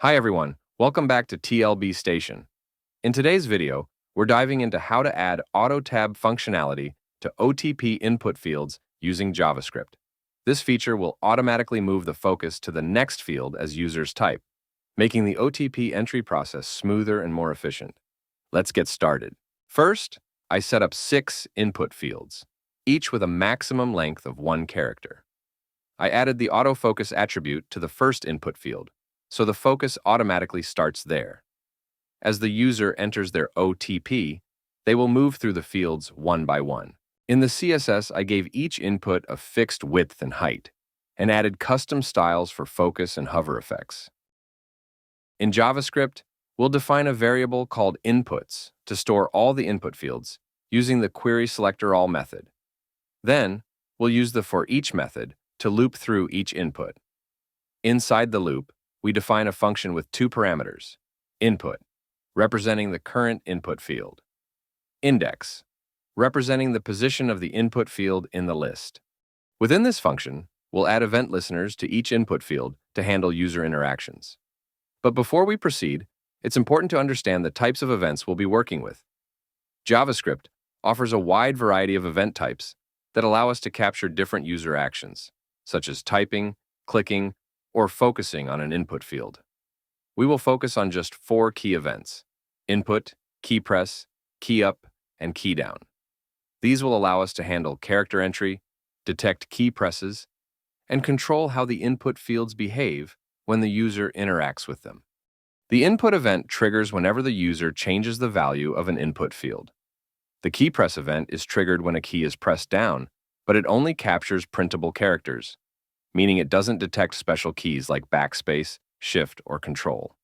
Hi everyone, welcome back to TLB Station. In today's video, we're diving into how to add auto-tab functionality to OTP input fields using JavaScript. This feature will automatically move the focus to the next field as users type, making the OTP entry process smoother and more efficient. Let's get started. First, I set up 6 input fields, each with a maximum length of 1 character. I added the autofocus attribute to the first input field, so the focus automatically starts there. As the user enters their OTP, they will move through the fields one by one. In the CSS, I gave each input a fixed width and height, and added custom styles for focus and hover effects. In JavaScript, we'll define a variable called inputs to store all the input fields using the querySelectorAll method. Then, we'll use the forEach method to loop through each input. Inside the loop, we define a function with 2 parameters: input, representing the current input field; index, representing the position of the input field in the list. Within this function, we'll add event listeners to each input field to handle user interactions. But before we proceed, it's important to understand the types of events we'll be working with. JavaScript offers a wide variety of event types that allow us to capture different user actions, such as typing, clicking, or focusing on an input field. We will focus on just 4 key events: input, key press, key up, and key down. These will allow us to handle character entry, detect key presses, and control how the input fields behave when the user interacts with them. The input event triggers whenever the user changes the value of an input field. The key press event is triggered when a key is pressed down, but it only captures printable characters, meaning it doesn't detect special keys like Backspace, Shift, or Control.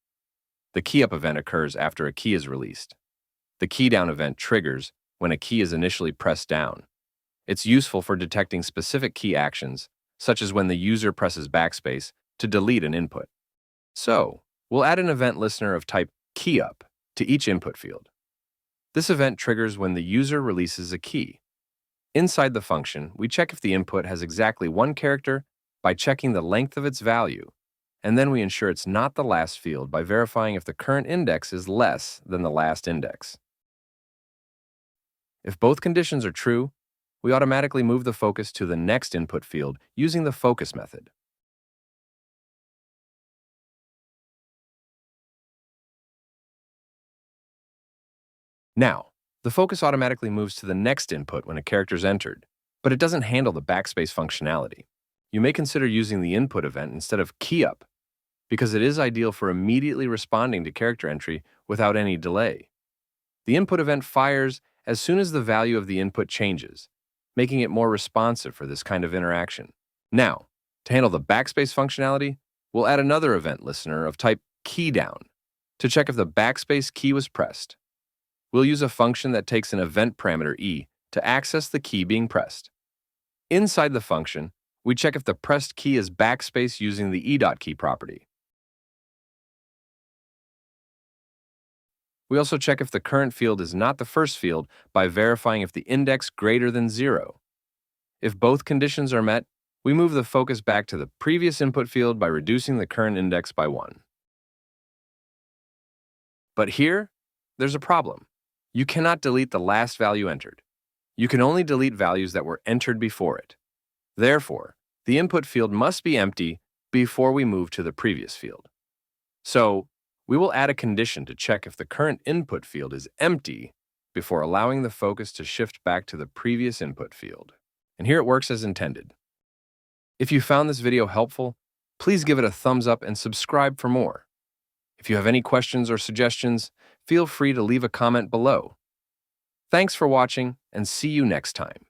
The key up event occurs after a key is released. The key down event triggers when a key is initially pressed down. It's useful for detecting specific key actions, such as when the user presses Backspace to delete an input. So, we'll add an event listener of type key up to each input field. This event triggers when the user releases a key. Inside the function, we check if the input has exactly 1 character by checking the length of its value, and then we ensure it's not the last field by verifying if the current index is less than the last index. If both conditions are true, we automatically move the focus to the next input field using the focus method. Now, the focus automatically moves to the next input when a character is entered, but it doesn't handle the backspace functionality. You may consider using the input event instead of key up, because it is ideal for immediately responding to character entry without any delay. The input event fires as soon as the value of the input changes, making it more responsive for this kind of interaction. Now, to handle the backspace functionality, we'll add another event listener of type key down to check if the backspace key was pressed. We'll use a function that takes an event parameter e to access the key being pressed. Inside the function, we check if the pressed key is backspace using the e.key property. We also check if the current field is not the first field by verifying if the index greater than 0. If both conditions are met, we move the focus back to the previous input field by reducing the current index by 1. But here, there's a problem. You cannot delete the last value entered. You can only delete values that were entered before it. Therefore, the input field must be empty before we move to the previous field. So, we will add a condition to check if the current input field is empty before allowing the focus to shift back to the previous input field. And here it works as intended. If you found this video helpful, please give it a thumbs up and subscribe for more. If you have any questions or suggestions, feel free to leave a comment below. Thanks for watching, and see you next time.